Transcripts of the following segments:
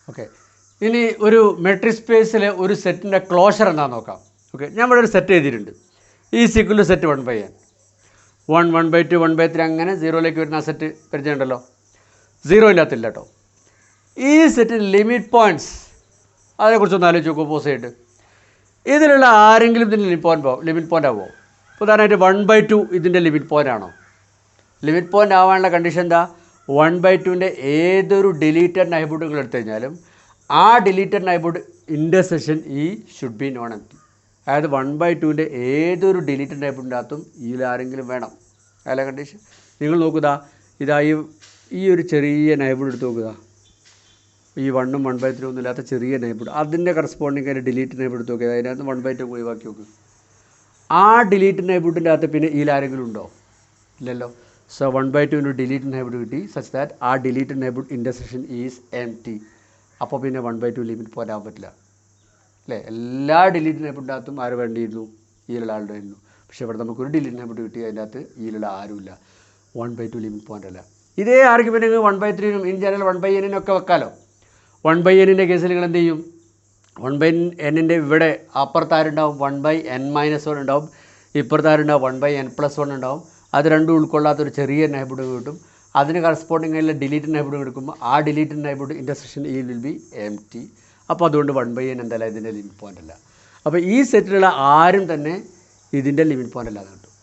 Okay. ഇനി ഒരു metric സ്പേസിലെ ഒരു സെറ്റിൻ്റെ ക്ലോഷർ എന്താണെന്ന് നോക്കാം. ഓക്കെ, ഞാൻ ഇവിടെ ഒരു സെറ്റ് എഴുതിയിട്ടുണ്ട്. ഈ സീക്വൽ സെറ്റ് 1/n 1 1/2 1/3 അങ്ങനെ 0ലേക്ക് വരുന്ന ആ സെറ്റ് പരിചയമുണ്ടല്ലോ. 0 ഇല്ലാത്തില്ല കേട്ടോ. ഈ സെറ്റിൽ ലിമിറ്റ് പോയിൻറ്റ്സ് അതിനെക്കുറിച്ചൊന്ന് ആലോചിച്ച് നോക്കൂ. ഓപ്പോസിറ്റ് ഇതിലുള്ള ആരെങ്കിലും ഇതിൻ്റെ ലിമിറ്റ് പോയിൻ്റ് ആവുമോ? ഉദാഹരണമായിട്ട് 1/2 ഇതിൻ്റെ ലിമിറ്റ് പോയിൻ്റ് ആണോ? ലിമിറ്റ് പോയിൻ്റ് ആവാനുള്ള കണ്ടീഷൻ എന്താ? 1/2ൻ്റെ ഏതൊരു ഡിലീറ്റഡ് നൈബർഹുഡ് നിങ്ങൾ എടുത്തു കഴിഞ്ഞാലും ആ ഡിലീറ്റഡ് നൈബർഹുഡ് ഇൻ്റർസെക്ഷൻ ഈ ഷുഡ് ബി നോൺ എംപ്റ്റി. അതായത് 1/2ൻ്റെ ഏതൊരു ഡിലീറ്റഡ് നൈബർഹുഡിൻ്റെ അകത്തും ഇതിലാരെങ്കിലും വേണം. അതല്ല കണ്ടീഷൻ. നിങ്ങൾ നോക്കുക, ഇതാ ഈ ഒരു ചെറിയ നൈബർഹുഡ് എടുത്ത് നോക്കുക. ഈ 1ഉം 1/3 ഒന്നും ഇല്ലാത്ത ചെറിയ നൈബർഹുഡ്, അതിൻ്റെ കറസ്പോണ്ടിങ് അതിൻ്റെ ഡിലീറ്റഡ് നൈബർഹുഡ് എടുത്ത് നോക്കുക. അതിനകത്ത് 1/2 ഒഴിവാക്കി നോക്ക്. ആ ഡിലീറ്റഡ് നൈബർഹുഡിൻ്റെ അകത്ത് പിന്നെ ഇതിലാരെങ്കിലും ഉണ്ടോ? ഇല്ലല്ലോ. സോ 1/2 ഡിലീറ്റഡ് നൈബർഹുഡ് കിട്ടി സച്ച് ദാറ്റ് ആ deleted neighbourhood intersection is empty. അപ്പോൾ പിന്നെ 1/2 ലിമിറ്റ് പോയിൻ്റ് ആകാൻ പറ്റില്ല അല്ലേ? എല്ലാ ഡിലീറ്റഡ് നൈബർഹുഡിൻ്റെ അകത്തും ആര് വേണ്ടിയിരുന്നു? ഈയിലുള്ള ആളുടെ ആയിരുന്നു. പക്ഷേ ഇവിടെ നമുക്കൊരു ഡിലീറ്റഡ് നൈബർഹുഡ് കിട്ടി, അതിൻ്റെ അകത്ത് ഈയിലുള്ള ആരുമില്ല. 1/2 ലിമിറ്റ് പോയിൻ്റ് അല്ല. ഇതേ ആർഗ്യുമെൻറ്റ് 1/3നും ഇൻ ജനറൽ 1/n-നൊക്കെ വെക്കാമല്ലോ. 1/n-ൻ്റെ കേസിൽ നിങ്ങൾ എന്ത് ചെയ്യും? 1/n-ൻ്റെ ഇവിടെ അപ്പുറത്താരുണ്ടാവും? 1/n-1 ഉണ്ടാവും. ഇപ്പുറത്താരുണ്ടാവും? 1/n+1 ഉണ്ടാവും. അത് രണ്ടും ഉൾക്കൊള്ളാത്തൊരു ചെറിയ നൈബർഹുഡ് കിട്ടും. അതിന് കറസ്പോണ്ടിങ് ആയിട്ടുള്ള ഡിലീറ്റഡ് നൈബർഹുഡ് എടുക്കുമ്പോൾ ആ ഡിലീറ്റഡ് നൈബർഹുഡ് ഇൻ്റർസെക്ഷൻ ഈ വിൽ ബി എംപ്റ്റി. അപ്പോൾ അതുകൊണ്ട് 1/n എന്തല്ല ഇതിൻ്റെ ലിമിറ്റ് പോയിൻ്റ് അല്ല. അപ്പോൾ ഈ സെറ്റിലുള്ള ആരും തന്നെ ഇതിൻ്റെ ലിമിറ്റ് പോയിൻ്റ് അല്ലാതെ കിട്ടും.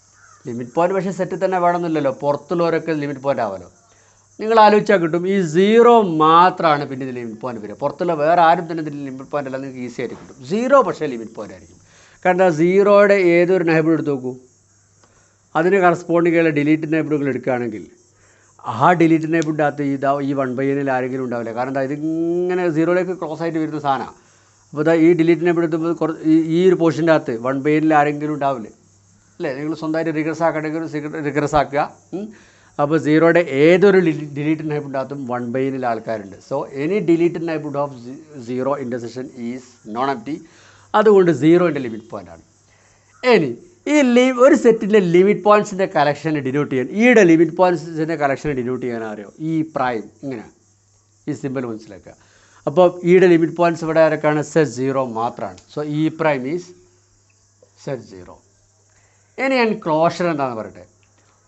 ലിമിറ്റ് പോയിൻ്റ് പക്ഷേ സെറ്റിൽ തന്നെ വേണമെന്നില്ലല്ലോ, പുറത്തുള്ളവരൊക്കെ ലിമിറ്റ് പോയിൻ്റ് ആവാമല്ലോ. നിങ്ങൾ ആലോചിച്ചാൽ കിട്ടും. ഈ 0 മാത്രമാണ് പിന്നെ ഇതിൽ ലിമിറ്റ് പോയിൻ്റ് വരിക. പുറത്തുള്ള വേറെ ആരും തന്നെ ഇതിൽ ലിമിറ്റ് പോയിൻ്റ് അല്ല, നിങ്ങൾക്ക് ഈസി ആയിട്ട് കിട്ടും. 0 പക്ഷേ ലിമിറ്റ് പോയിൻ്റ് ആയിരിക്കും. കാരണം 0യുടെ ഏതൊരു നൈബർഹുഡ് എടുത്ത് നോക്കൂ, അതിന് കറസ്പോണ്ടിങ് ആയുള്ള ഡിലീറ്റഡ് നൈബർഹുഡുകൾ എടുക്കുകയാണെങ്കിൽ ആ ഡിലീറ്റഡ് നൈബർഹുഡിൻ്റെ അകത്ത് ഈ 1/n-ൽ ആരെങ്കിലും ഉണ്ടാവില്ല. കാരണം എന്താ, ഇതിങ്ങനെ 0ലേക്ക് ക്ലോസ് ആയിട്ട് വരുന്ന സാധനമാണ്. അപ്പോൾ ഈ ഡിലീറ്റഡ് നൈബർഹുഡ് എടുക്കുമ്പോൾ ഈ ഒരു പോർഷൻ്റെ അകത്ത് 1/n-ൽ ആരെങ്കിലും ഉണ്ടാവില്ലേ അല്ലേ? നിങ്ങൾ സ്വന്തമായിട്ട് റിഗ്രസ് ആക്കണമെങ്കിൽ റിഗ്രസ് ആക്കുക. അപ്പോൾ 0യുടെ ഏതൊരു ഡിലീറ്റഡ് നൈബർഹുഡിൻ്റെ അകത്തും 1/n-ൽ ആൾക്കാരുണ്ട്. So any deleted neighbourhood of 0 intersection is non empty. അതുകൊണ്ട് 0ൻ്റെ ലിമിറ്റ് പോയിൻ്റാണ്. ഇനി ഈ ഒരു സെറ്റിൻ്റെ ലിമിറ്റ് പോയിൻറ്റ്സിൻ്റെ കളക്ഷനെ ഡിനോട്ട് ചെയ്യാൻ, ഈയുടെ ലിമിറ്റ് പോയിൻറ്റ്സിൻ്റെ കളക്ഷനെ ഡിനോട്ട് ചെയ്യാൻ അറിയോ? ഈ പ്രൈം ഇങ്ങനെ ഈ സിമ്പിൾ മനസ്സിലാക്കുക. അപ്പോൾ ഈയുടെ ലിമിറ്റ് പോയിൻറ്റ്സ് ഇവിടെ ആരൊക്കെയാണ്? സെറ്റ് 0 മാത്രമാണ്. സോ ഈ പ്രൈം ഈസ് സെറ്റ് 0. ഇനി ഞാൻ ക്ലോഷർ എന്താണെന്ന് പറയട്ടെ.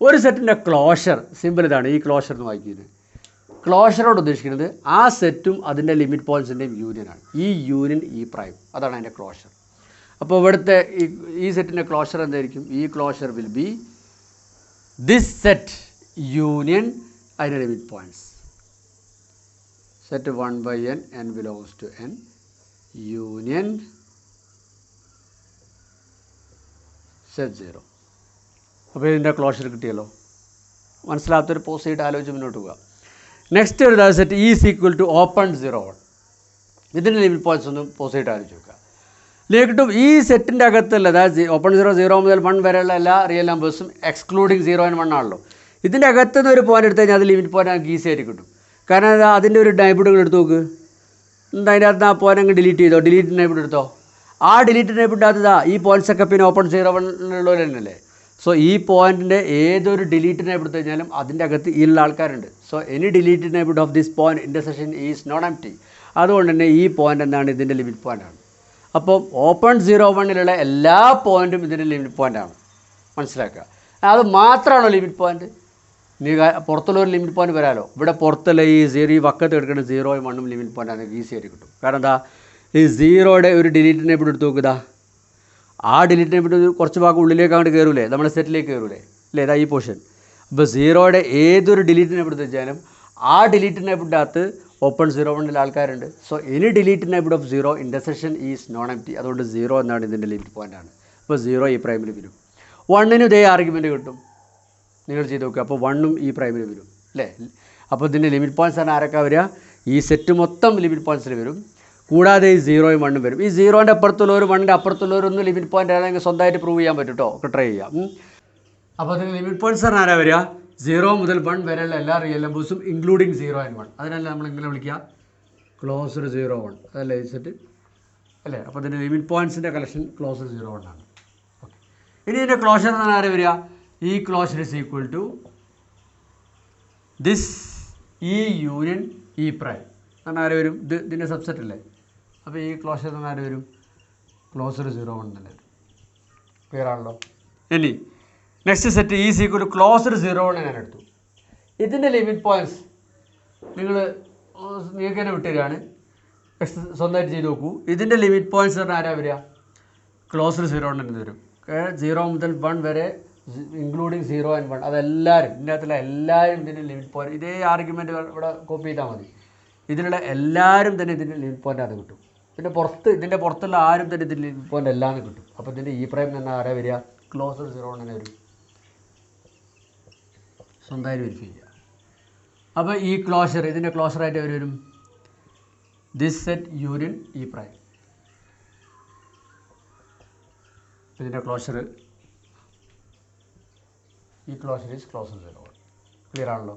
ഒരു സെറ്റിൻ്റെ ക്ലോഷർ സിമ്പിൾ ഇതാണ്. ഈ ക്ലോഷർ എന്ന് വായിക്കുന്നത്, ക്ലോഷറോട് ഉദ്ദേശിക്കുന്നത് ആ സെറ്റും അതിൻ്റെ ലിമിറ്റ് പോയിൻറ്റ്സിൻ്റെയും യൂണിയനാണ്. ഈ യൂണിയൻ ഈ പ്രൈം, അതാണ് അതിൻ്റെ ക്ലോഷർ. അപ്പോൾ ഇവിടുത്തെ ഈ സെറ്റിൻ്റെ ക്ലോഷർ എന്തായിരിക്കും? ഈ closure will be this set union അതിൻ്റെ limit points. Set 1/n n belongs to n union set 0. അപ്പോൾ ഇതിൻ്റെ ക്ലോഷർ കിട്ടിയല്ലോ. മനസ്സിലാത്തൊരു പോസിറ്റ് ആലോചിച്ച് മുന്നോട്ട് പോവുക. നെക്സ്റ്റ് ഒരു set is equal to open 0 ഇതിൻ്റെ ലിമിറ്റ് പോയിൻറ്റ്സ് ഒന്ന് പോസിറ്റ് ആലോചിച്ച് നോക്കുക. കിട്ടും ഈ സെറ്റിൻ്റെ അകത്തുള്ള, അതായത് ഓപ്പൺ 0 മുതൽ 1 വരെയുള്ള എല്ലാ റിയൽ നമ്പേഴ്സും എക്സ്ക്ലൂഡിങ് 0 and 1 ആണല്ലോ. ഇതിൻ്റെ അകത്തുനിന്ന് ഒരു പോയിൻ്റ് എടുത്ത് കഴിഞ്ഞാൽ അത് ലിമിറ്റ് പോയിൻ്റ് നമുക്ക് ഈസി ആയിട്ട് കിട്ടും. കാരണം അതിൻ്റെ ഒരു നൈബർഹുഡ് എടുത്ത് നോക്ക്. എന്താ അതിൻ്റെ അകത്ത് ആ പോയിൻ്റ് അങ്ങ് ഡിലീറ്റ് ചെയ്തോ, ഡിലീറ്റ് നൈബർഹുഡ് എടുത്തോ. ആ ഡിലീറ്റ് നൈബർഹുഡ് അകത്ത് ഈ പോയിൻറ്റ്സൊക്കെ പിന്നെ ഓപ്പൺ 0 തന്നെയല്ലേ. സോ ഈ പോയിൻറ്റിൻ്റെ ഏതൊരു ഡിലീറ്റ് നൈബർഹുഡ് എടുത്ത് കഴിഞ്ഞാലും അതിൻ്റെ അകത്ത് ഈ ഉള്ള ആൾക്കാരുണ്ട്. So any delete neighbourhood of this point intersection is non empty. അതുകൊണ്ട് തന്നെ ഈ പോയിൻ്റ് എന്താണ്? ഇതിൻ്റെ ലിമിറ്റ് പോയിൻ്റാണ്. അപ്പോൾ ഓപ്പൺ 0-1-ലുള്ള എല്ലാ പോയിൻറ്റും ഇതിൻ്റെ ലിമിറ്റ് പോയിൻ്റാണ്. മനസ്സിലാക്കുക. അത് മാത്രമാണോ ലിമിറ്റ് പോയിൻറ്റ്? നീ പുറത്തുള്ളൊരു ലിമിറ്റ് പോയിൻറ്റ് വരാമല്ലോ. ഇവിടെ പുറത്തുള്ള ഈ വക്കത്ത് എടുക്കുന്ന 0 and 1 ലിമിറ്റ് പോയിൻ്റ് ആണ് ഈസി ആയിട്ട് കിട്ടും. കാരണം എന്താ, ഈ 0യുടെ ഒരു ഡിലീറ്റ് നൈബർഹുഡ് എടുത്ത് നോക്കുക. ആ ഡിലീറ്റ് നൈബർഹുഡ് കുറച്ച് ഭാഗം ഉള്ളിലേക്ക് അങ്ങോട്ട് കയറൂലേ, നമ്മുടെ സെറ്റിലേക്ക് കയറൂലേ അല്ലേ? ഇതാ ഈ പോർഷൻ. അപ്പോൾ 0യുടെ ഏതൊരു ഡിലീറ്റ് നൈബർഹുഡ് വെച്ചാലും ആ ഡിലീറ്റ് നൈബർഹുഡിൻ്റെ അകത്ത് ഓപ്പൺ 0-1-ൽ ആൾക്കാരുണ്ട്. So any delete neighbourhood of 0 intersection is non empty. അതുകൊണ്ട് 0 എന്നാണ് ഇതിൻ്റെ ലിമിറ്റ് പോയിൻ്റാണ്. അപ്പോൾ 0 ഈ പ്രൈമിൽ വരും. 1-നും ഇതേ ആർഗ്യുമെൻറ്റ് കിട്ടും. നിങ്ങൾ ചെയ്ത് നോക്കുക. അപ്പോൾ 1-ഉം ഈ പ്രൈമിൽ വരും അല്ലേ? അപ്പോൾ ഇതിൻ്റെ ലിമിറ്റ് പോയിൻറ്റ്സ് ആണ് ആരൊക്കെ വരിക? ഈ സെറ്റ് മൊത്തം ലിമിറ്റ് പോയിൻറ്റ്സിൽ വരും. കൂടാതെ ഈ 0-ഉം 1-ഉം വരും. ഈ 0ൻ്റെ അപ്പുറത്തുള്ളവർ 1-ൻ്റെ അപ്പുറത്തുള്ളവരൊന്നും ലിമിറ്റ് പോയിൻ്റ് ആണെങ്കിൽ സ്വന്തമായിട്ട് പ്രൂവ് ചെയ്യാൻ പറ്റും കേട്ടോ. ഒക്കെ ട്രൈ ചെയ്യാം. അപ്പോൾ അതിന് ലിമിറ്റ് പോയിൻറ്റ്സ് ആണ് ആരാ വരിക? 0 മുതൽ 1 വരെയുള്ള എല്ലാ റിയൽ നമ്പേഴ്സും ഇൻക്ലൂഡിങ് 0 and 1. അതിനല്ല നമ്മൾ ഇങ്ങനെ വിളിക്കുക ക്ലോസ്ഡ് 0-1 അതല്ലേ ഈ സെറ്റ് അല്ലേ? അപ്പോൾ ഇതിൻ്റെ ലിമിറ്റ് പോയിൻറ്റ്സിൻ്റെ കളക്ഷൻ ക്ലോസ്ഡ് 0-1 ആണ്. ഓക്കെ. ഇനി ഇതിൻ്റെ ക്ലോഷർ എന്നാണ് ആര് വരിക? E closure is equal to this E union E prime. എന്നാൽ ആര് വരും? ഇതിൻ്റെ സബ്സെറ്റ് അല്ലേ. അപ്പോൾ ഈ ക്ലോഷർ എന്ന് ആര് വരും? ക്ലോസർ 0 1 തന്നെ വരും. ക്ലിയർ ആണല്ലോ. ഇനി next set is equal to closure 0 1 ഞാൻ എടുത്തു. ഇതിൻ്റെ ലിമിറ്റ് പോയിൻറ്റ്സ് നിങ്ങൾക്ക് തന്നെ വിട്ടുതരികയാണ്, സ്വന്തമായിട്ട് ചെയ്ത് നോക്കൂ. ഇതിൻ്റെ ലിമിറ്റ് പോയിൻറ്റ്സ് പറഞ്ഞാൽ ആരാ വരിക? ക്ലോസർ 0 1 തന്നെ വരും. 0 മുതൽ 1 വരെ ഇൻക്ലൂഡിങ് 0 and 1 അതെല്ലാവരും ഇതിൻ്റെ അകത്തുള്ള എല്ലാവരും ഇതിൻ്റെ ലിമിറ്റ് പോയിൻറ്റ് ഇതേ ആർഗ്യുമെൻറ്റ് ഇവിടെ കോപ്പി ചെയ്താൽ മതി. ഇതിലുള്ള എല്ലാവരും തന്നെ ഇതിൻ്റെ ലിമിറ്റ് പോയിൻ്റ് അത് കിട്ടും. പിന്നെ ഇതിൻ്റെ പുറത്തുള്ള ആരും തന്നെ ഇതിൻ്റെ ലിമിറ്റ് പോയിൻ്റ് എല്ലാന്ന് കിട്ടും. അപ്പോൾ ഇതിൻ്റെ ഈ പ്രൈം തന്നെ ആരാ വരിക? ക്ലോസർ 0 1 തന്നെ വരും. സ്വന്തമായിട്ട് വെരിഫൈ ചെയ്യുക. അപ്പോൾ ഈ ക്ലോഷർ ഇതിൻ്റെ ക്ലോഷറായിട്ട് അവർ വരും ദിസ് സെറ്റ് യൂരിൻ ഈ പ്രൈം. ഇതിൻ്റെ ക്ലോഷർ ഈ ക്ലോഷർ ഈസ് ക്ലോസർ 0 1. ക്ലിയർ ആണല്ലോ.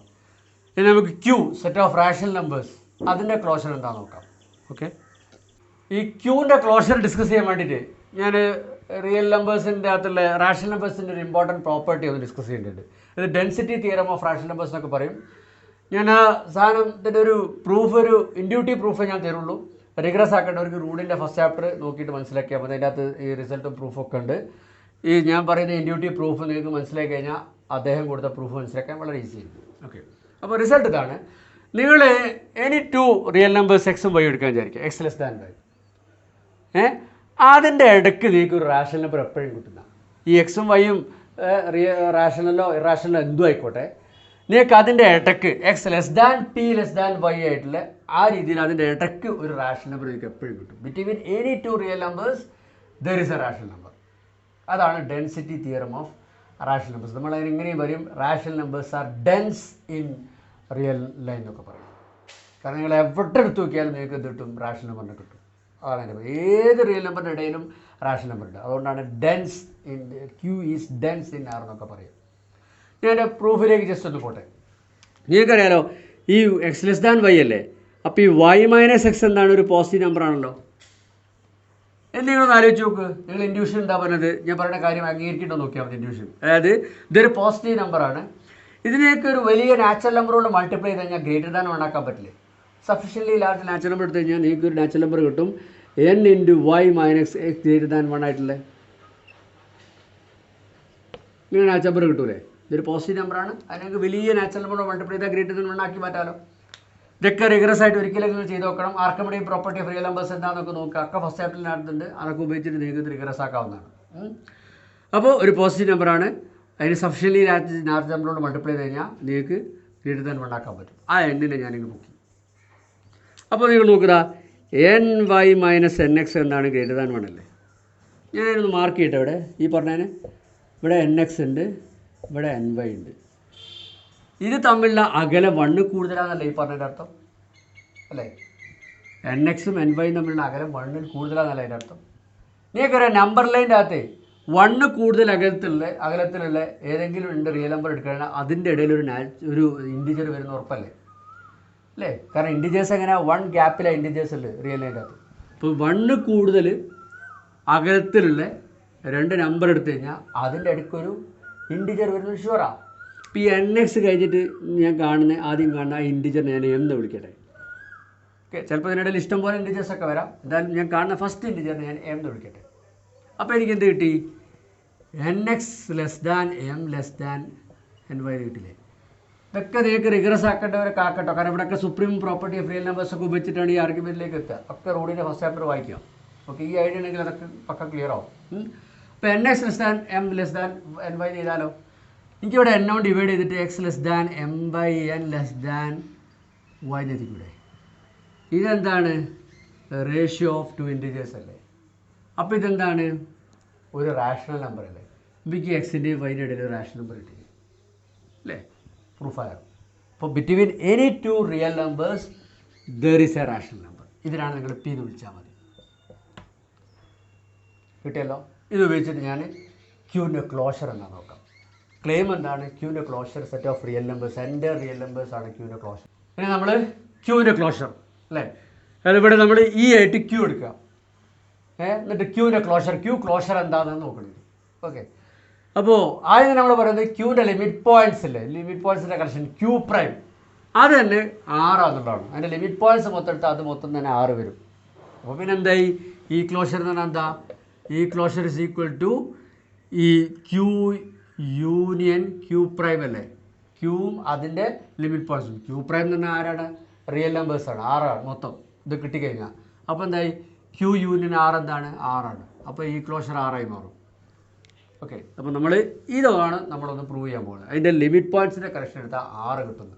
ഇനി നമുക്ക് Q set of rational numbers അതിൻ്റെ ക്ലോഷർ എന്താണെന്ന് നോക്കാം. ഓക്കെ, ഈ ക്യൂവിൻ്റെ ക്ലോഷർ ഡിസ്കസ് ചെയ്യാൻ വേണ്ടിയിട്ട് ഞാൻ റിയൽ നമ്പേഴ്സിൻ്റെ അകത്തുള്ള റാഷണൽ നമ്പേഴ്സിൻ്റെ ഒരു ഇമ്പോർട്ടൻറ്റ് പ്രോപ്പർട്ടി ഒന്ന് ഡിസ്കസ് ചെയ്യേണ്ടതുണ്ട്. ഇത് density theorem of rational numbers എന്നൊക്കെ പറയും. ഞാൻ ആ സാധനത്തിൻ്റെ ഒരു ഇൻഡ്യൂട്ടീവ് പ്രൂഫേ ഞാൻ തരുള്ളൂ. റിഗ്രസ് ആക്കേണ്ടവർക്ക് റൂളിൻ്റെ ഫസ്റ്റ് ചാപ്റ്റർ നോക്കിയിട്ട് മനസ്സിലാക്കിയാൽ മതി. അതിൻ്റെ അകത്ത് ഈ റിസൾട്ടും പ്രൂഫൊക്കെ ഉണ്ട്. ഈ ഞാൻ പറയുന്ന ഇൻഡ്യൂട്ടീവ് പ്രൂഫ് നിങ്ങൾക്ക് മനസ്സിലാക്കി കഴിഞ്ഞാൽ അദ്ദേഹം കൊടുത്ത പ്രൂഫ് മനസ്സിലാക്കാൻ വളരെ ഈസി ആയിരിക്കും. ഓക്കെ, അപ്പോൾ റിസൾട്ട് ഇതാണ്. നിങ്ങൾ എനി 2 റിയൽ നമ്പേഴ്സ് എക്സും വൈ എടുക്കാൻ വിചാരിക്കുക, എക്സ് ലെസ് ദാൻ വൈ. അതിൻ്റെ ഇടയ്ക്ക് നിങ്ങൾക്ക് ഒരു റാഷണൽ നമ്പർ എപ്പോഴും കിട്ടുന്ന ഈ എക്സും വൈയും റാഷണലോ ഇറാഷണലോ എന്തും ആയിക്കോട്ടെ, നിങ്ങൾക്ക് അതിൻ്റെ ഇടയ്ക്ക് x less than p less than y ആയിട്ടുള്ള ആ രീതിയിൽ അതിൻ്റെ ഇടയ്ക്ക് ഒരു റാഷണൽ നമ്പർ നിങ്ങൾക്ക് എപ്പോഴും കിട്ടും. Between any 2 real numbers there is a rational number. അതാണ് density theorem of rational numbers. നമ്മൾ അതിന് ഇങ്ങനെയും പറയും, rational numbers are dense in real line എന്നൊക്കെ പറയും. കാരണം നിങ്ങൾ എവിടെ എടുത്ത് നോക്കിയാലും നിങ്ങൾക്ക് എന്ത് കിട്ടും? റാഷണൽ നമ്പറിനെ കിട്ടും. അതാണ് ഏത് റിയൽ നമ്പറിൻ്റെ ഇടയിലും റാഷണൽ നമ്പർ ഉണ്ട്. അതുകൊണ്ടാണ് dense in Q is dense in R എന്നൊക്കെ പറയും. ഞാൻ എൻ്റെ പ്രൂഫിലേക്ക് ജസ്റ്റ് ഒന്ന് പോട്ടെ. നിങ്ങൾക്കറിയാലോ ഈ എക്സ് ലെസ് ദാൻ വൈ അല്ലേ, അപ്പോൾ ഈ വൈ മൈനസ് എക്സ് എന്താണ്? ഒരു പോസിറ്റീവ് നമ്പർ ആണല്ലോ. എന്തെങ്കിലും ആലോചിച്ച് നോക്ക്. നിങ്ങൾ ഇൻഡ്യൂഷൻ എന്താ പറഞ്ഞത്? ഞാൻ പറയുന്ന കാര്യം അംഗീകരിക്കേണ്ടോ നോക്കിയാൽ മതി. ഇൻഡ്യൂഷൻ അതായത് ഇതൊരു പോസിറ്റീവ് നമ്പറാണ്. ഇതിനെയൊക്കെ ഒരു വലിയ നാച്ചുറൽ നമ്പറോട് മൾട്ടിപ്ലൈ ചെയ്ത് കഴിഞ്ഞാൽ ഗ്രേറ്റർ ദാൻ 1 ആക്കാൻ പറ്റില്ലേ? സഫീഷ്യൻ്റ്ലി ലാർജ് നാച്ചുറൽ നമ്പർ എടുത്തു കഴിഞ്ഞാൽ നിങ്ങൾക്ക് ഒരു നാച്ചുറൽ നമ്പർ കിട്ടും n × y minus X greater than 1 ആയിട്ടുള്ളത്. ഇങ്ങനെ നാച്ചുറൽ നമ്പർ കിട്ടൂലേ? ഇതൊരു പോസിറ്റീവ് നമ്പറാണ്. അതിനൊക്കെ വലിയ നാച്ചുറൽ നമ്പറോട് മൾട്ടിപ്ലൈ ചെയ്താൽ ഗ്രേറ്റർ ദാൻ 1 ആക്കി മാറ്റാമല്ലോ. ഇതൊക്കെ റിഗ്രസ് ആയിട്ട് ഒരിക്കലും നിങ്ങൾ ചെയ്ത് നോക്കണം. ആർക്കമിഡിയൻ പ്രോപ്പർട്ടി ഓഫ് റിയൽ നമ്പേഴ്സ് എന്താണെന്നൊക്കെ നോക്കുക. ഒക്കെ ഫസ്റ്റ് ചാപ്റ്ററിൽ നടത്തുന്നുണ്ട്. അതൊക്കെ ഉപയോഗിച്ചിട്ട് നിങ്ങൾക്ക് റിഗ്രസ് ആക്കാവുന്നതാണ്. അപ്പോൾ ഒരു പോസിറ്റീവ് നമ്പറാണ്. അതിന് സഫീഷ്യൻ്റ്ലി ലാർജ് നമ്പറോട് മൾട്ടിപ്ലൈ ചെയ്ത് കഴിഞ്ഞാൽ നിങ്ങൾക്ക് ഗ്രേറ്റർ ദാൻ 1 ആക്കാൻ പറ്റും. ആ എണ്ണിനെ ഞാനിങ്ങനെ നോക്കി. അപ്പോൾ നിങ്ങൾ നോക്കുക, n y minus n x എന്താണ്? ഗ്രേറ്റർ ദാൻ 1 അല്ലേ? ഞാനൊന്ന് മാർക്ക് ചെയ്യട്ടെ. ഇവിടെ ഈ പറഞ്ഞതിന് ഇവിടെ എൻ എക്സ് ഉണ്ട്, ഇവിടെ എൻ വൈ ഉണ്ട്. ഇത് തമ്മിലുള്ള അകലം 1 കൂടുതലാണെന്നല്ലേ ഈ പറഞ്ഞതിൻ്റെ അർത്ഥം അല്ലേ? എൻ എക്സും എൻ വൈയും തമ്മിലുള്ള അകലം 1 കൂടുതലാണെന്നല്ലേ അതിൻ്റെ അർത്ഥം? നിങ്ങൾക്കറിയാം നമ്പർ ലൈൻ്റെ അകത്ത് 1 കൂടുതൽ അകലത്തിലുള്ള ഏതെങ്കിലും ഉണ്ട് റിയൽ നമ്പർ എടുക്കുകയാണെങ്കിൽ അതിൻ്റെ ഇടയിൽ ഒരു ഇൻറ്റിജർ വരുന്ന ഉറപ്പല്ലേ അല്ലേ? കാരണം ഇൻറ്റിജേഴ്സ് എങ്ങനെ 1 ഗ്യാപ്പിലാണ് ഇൻറ്റിജേഴ്സ് ഉണ്ട് റിയൽ ലൈൻ്റെ അകത്ത്. ഇപ്പോൾ 1 കൂടുതൽ അകലത്തിലുള്ള 2 നമ്പർ എടുത്തു കഴിഞ്ഞാൽ അതിൻ്റെ ഇടയ്ക്കൊരു ഇൻറ്റിജർ വരുന്നത് ഷുവറാണ്. ഇപ്പോൾ ഈ എൻ എക്സ് കഴിഞ്ഞിട്ട് ഞാൻ ആദ്യം കാണുന്ന ആ ഇൻറ്റിജറിനെ ഞാൻ എന്ന് വിളിക്കട്ടെ. ഓക്കെ, ചിലപ്പോൾ ഇതിനിടയിൽ ഇഷ്ടം പോലെ ഇൻറ്റിജേഴ്സൊക്കെ വരാം. എന്തായാലും ഞാൻ കാണുന്ന ഫസ്റ്റ് ഇൻറ്റിജറിനെ ഞാൻ എന്ന് വിളിക്കട്ടെ. അപ്പോൾ എനിക്ക് എന്ത് കിട്ടി? N X less than M less than N Y കിട്ടില്ലേ? ഇതൊക്കെ നിങ്ങൾക്ക് റിഗ്രസ് ആക്കേണ്ടവരൊക്കെ ആക്കട്ടോ. കാരണം ഇവിടെയൊക്കെ സുപ്രീം പ്രോപ്പർട്ടി ഓഫ് റിയൽ നമ്പേഴ്സൊക്കെ ഉപയോഗിച്ചിട്ടാണ് ഈ ആർഗ്യുമെൻറ്റിലേക്ക് എത്തുക. ഒക്കെ റൂളിൻ്റെ ഫസ്റ്റ് ചാപ്റ്റർ വായിക്കാം. ഓക്കെ, ഈ ഐഡിയ ഉണ്ടെങ്കിൽ അതൊക്കെ പക്ക ക്ലിയർ ആവും. ഇപ്പോൾ N X less than M less than N Y ചെയ്താലോ? എനിക്കിവിടെ എൻ കൊണ്ട് ഡിവൈഡ് ചെയ്തിട്ട് X less than M by N less than Y എത്തിക്കൂടെ? ഇതെന്താണ്? റേഷ്യോ ഓഫ് 2 ഇൻറ്റിജേഴ്സ് അല്ലേ? അപ്പോൾ ഇതെന്താണ്? ഒരു റാഷണൽ നമ്പർ അല്ലേ? എനിക്ക് എക്സിൻ്റെയും വൈൻ്റെ ഇടയിൽ ഒരു റാഷണൽ നമ്പർ കിട്ടി അല്ലേ? പ്രൂഫായോ? അപ്പോൾ between any 2 real numbers there is A rational number. ഇതിനാണ് നിങ്ങൾ പി എന്ന് വിളിച്ചാൽ മതി. കിട്ടിയല്ലോ? ഇത് ഉപയോഗിച്ചിട്ട് ഞാൻ ക്യൂവിൻ്റെ ക്ലോഷർ എന്താണെന്ന് നോക്കാം. ക്ലെയിം എന്താണ്? ക്യൂവിൻ്റെ closure set of real numbers, എൻ്റെ റിയൽ നമ്പേഴ്സ് ആണ് ക്യൂവിൻ്റെ ക്ലോഷർ. ഇനി നമ്മൾ ക്യൂവിൻ്റെ ക്ലോഷർ അല്ലേ? അതിവിടെ നമ്മൾ ഈ ആയിട്ട് ക്യൂ എടുക്കുക. എന്നിട്ട് ക്യൂവിൻ്റെ ക്യൂ ക്ലോഷർ എന്താണെന്ന് നോക്കണം. ഓക്കെ, അപ്പോൾ ആദ്യം നമ്മൾ പറയുന്നത് ക്യൂവിൻ്റെ ലിമിറ്റ് പോയിൻറ്റ്സ് ഇല്ലേ? ലിമിറ്റ് പോയിൻറ്റ്സിൻ്റെ കറക്ഷൻ ക്യൂ പ്രൈം അത് തന്നെ 6 എന്നുള്ളതാണ്. അതിൻ്റെ ലിമിറ്റ് പോയിൻറ്റ്സ് മൊത്തം എടുത്താൽ അത് മൊത്തം തന്നെ 6 വരും. അപ്പോൾ പിന്നെ എന്തായി ഈ ക്ലോഷർ എന്ന് പറഞ്ഞാൽ എന്താ? ഈ ക്ലോഷർ ഇസ് ഈക്വൽ ടു ഈ ക്യൂ യൂണിയൻ ക്യൂ പ്രൈം അല്ലേ? ക്യൂവും അതിൻ്റെ ലിമിറ്റ് പോയിൻറ്റ്സും. ക്യൂ പ്രൈം എന്ന് പറഞ്ഞാൽ ആരാണ്? റിയൽ നമ്പേഴ്സാണ്, 6 മൊത്തം ഇത് കിട്ടിക്കഴിഞ്ഞാൽ. അപ്പോൾ എന്തായി ക്യൂ യൂണിയൻ 6 എന്താണ്? 6. അപ്പോൾ ഈ ക്ലോഷർ 6 മാറും. ഓക്കെ, അപ്പോൾ നമ്മൾ ഇതാണ് നമ്മളൊന്ന് പ്രൂവ് ചെയ്യാൻ പോകുന്നത്. അതിൻ്റെ ലിമിറ്റ് പോയിൻറ്റ്സിൻ്റെ കറക്ഷൻ എടുത്താൽ 6 കിട്ടുന്നു.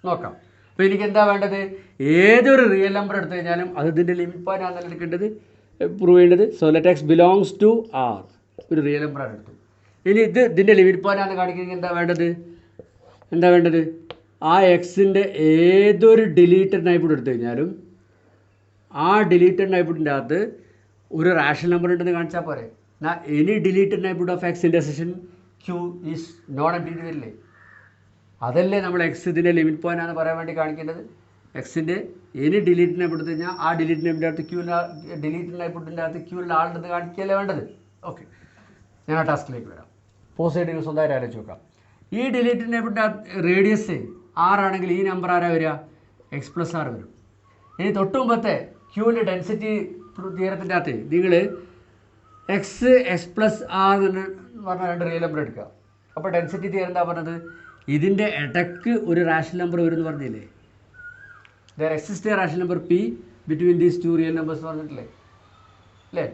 നോക്കാം. അപ്പോൾ എനിക്ക് എന്താ വേണ്ടത്? ഏതൊരു റിയൽ നമ്പർ എടുത്തു കഴിഞ്ഞാലും അത് ഇതിൻ്റെ ലിമിറ്റ് പോയിൻ്റ് ആണെന്നല്ല എടുക്കേണ്ടത്, പ്രൂവ് ചെയ്യേണ്ടത്. So let x belongs to R. ഒരു റിയൽ നമ്പറാണ് എടുത്തു. ഇനി ഇതിൻ്റെ ലിമിറ്റ് പോയിൻ്റ് ആണെന്ന് കാണിക്കുന്നത് എന്താ വേണ്ടത്? ആ എക്സിൻ്റെ ഏതൊരു ഡിലീറ്റഡ് നൈബർഹുഡ് എടുത്തു കഴിഞ്ഞാലും ആ ഡിലീറ്റഡ് നൈബർഹുഡിൻ്റെ അകത്ത് ഒരു റാഷണൽ നമ്പർ ഉണ്ടെന്ന് കാണിച്ചാൽ പോരെ. എന്നാൽ any deleted neighbourhood of x intersection Q is non empty വരില്ലേ? അതല്ലേ നമ്മൾ എക്സ് ഇതിൻ്റെ ലിമിറ്റ് പോയിൻ്റ് ആണെന്ന് പറയാൻ വേണ്ടി കാണിക്കേണ്ടത്. എക്സിൻ്റെ എനി ഡിലീറ്റ് നൈബർഹുഡ് എടുത്തു കഴിഞ്ഞാൽ ആ ഡിലീറ്റ് നൈബർഹുഡിൻ്റെ അകത്ത് ഡിലീറ്റ് നൈബർഹുഡിൻ്റെ അകത്ത് ക്യൂവിൽ ആളുണ്ടെന്ന് കാണിക്കുകയല്ലേ വേണ്ടത്. ഓക്കെ, ഞാൻ ആ ടാസ്കിലേക്ക് വരാം. പോസിറ്റീവ് സ്വന്തമായിട്ട് ആലോചിച്ച് നോക്കാം. ഈ ഡിലീറ്റ് നൈബർഹുഡിൻ്റെ റേഡിയസ് 6 ആണെങ്കിൽ ഈ നമ്പർ ആരാ വരിക? എക്സ് പ്ലസ് 6 വരും. ഇനി തൊട്ട് മുമ്പത്തെ ക്യൂവിൻ്റെ ഡെൻസിറ്റി തിയറത്തിൻ്റെ അകത്ത് നിങ്ങൾ എക്സ് പ്ലസ് ആർ എന്ന് പറഞ്ഞ 2 റിയൽ നമ്പർ എടുക്കുക. അപ്പോൾ ഡെൻസിറ്റി തിയറം എന്താ പറഞ്ഞത്? ഇതിൻ്റെ ഇടയ്ക്ക് ഒരു റാഷണൽ നമ്പർ വരും എന്ന് പറഞ്ഞില്ലേ? There exist A rational number P between these 2 real numbers പറഞ്ഞിട്ടില്ലേ? അല്ലേ?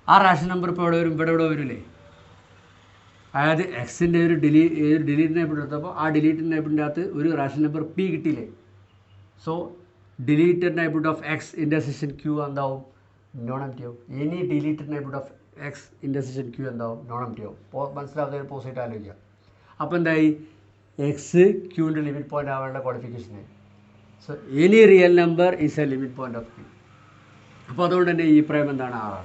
ആ റാഷണൽ നമ്പർ ഇപ്പോൾ എവിടെ വരും? ഇവിടെ വരില്ലേ? അതായത് എക്സിൻ്റെ ഒരു ഡിലീറ്റ് നൈബർഹുഡ് എടുത്തപ്പോൾ ആ ഡിലീറ്റഡ് നൈബർഹുഡിൻ്റെ അകത്ത് ഒരു റാഷണൽ നമ്പർ പി കിട്ടിയില്ലേ? So deleted neighbourhood of x intersection Q എന്താവും? നോൺ എംപ്റ്റി ആവും. Any deleted neighbourhood of x intersection Q എന്താവും? നോൺ എംപ്റ്റി ആവും. മനസ്സിലാവുന്ന പോസിറ്റീവ് ആലോചിക്കുക. അപ്പോൾ എന്തായി? എക്സ് ക്യൂവിൻ്റെ ലിമിറ്റ് പോയിൻ്റ് ആവേണ്ട ക്വാളിഫിക്കേഷനായി. So any real number is a limit point of Q. അപ്പോൾ അതുകൊണ്ട് തന്നെ ഈ പ്രൈം എന്താണ്? 6.